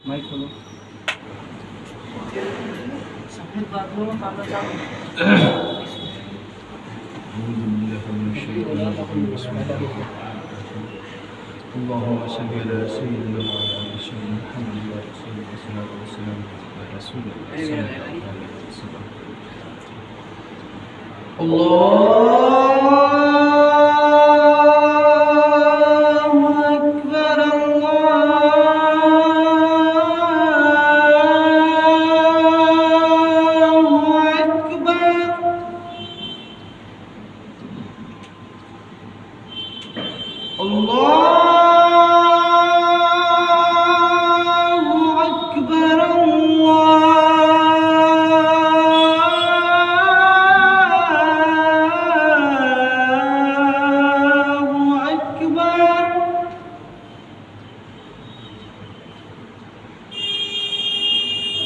মাইক হলো सफेद बादलों में काला चाँद أعوذ بالله من الشيطان الرجيم بسم الله الرحمن الرحيم اللهم صل على سيدنا وعلى سيدنا محمد وعلى آله والصلاة والسلام على رسول الله صلى الله عليه وسلم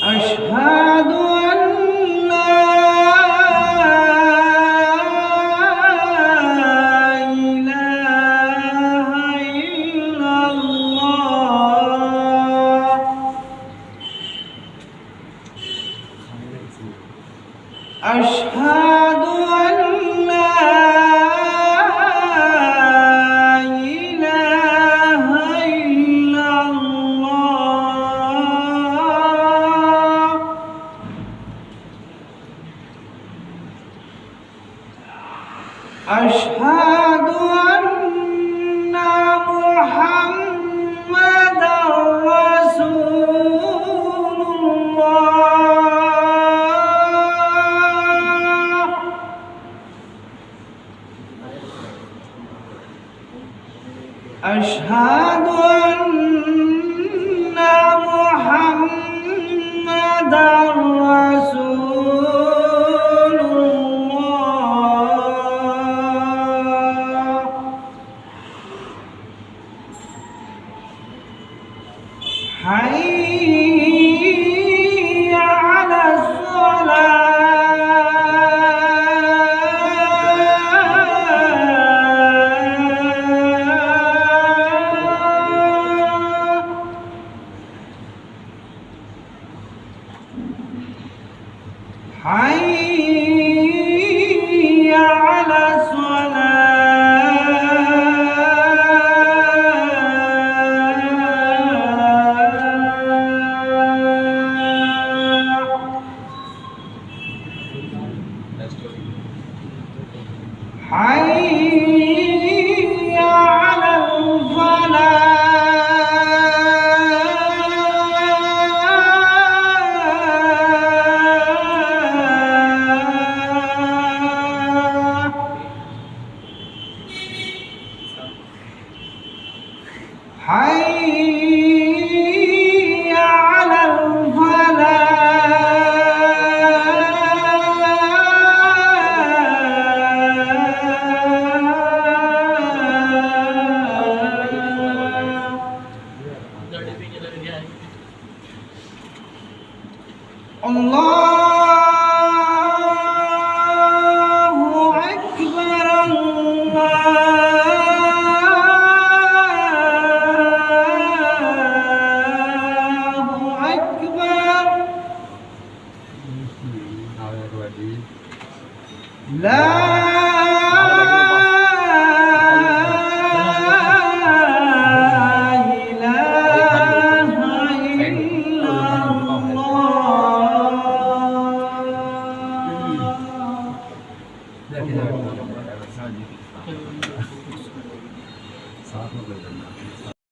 أشهد أن لا إله إلا الله أشهد أن لا إله إلا الله أشهد أن محمدا رسول الله أشهد أن محمدا رسول الله حي على الصلاة حي على الصلاة حي على الفلاح حي على الفلاح الله أكبر الله أكبر لا إله إلا الله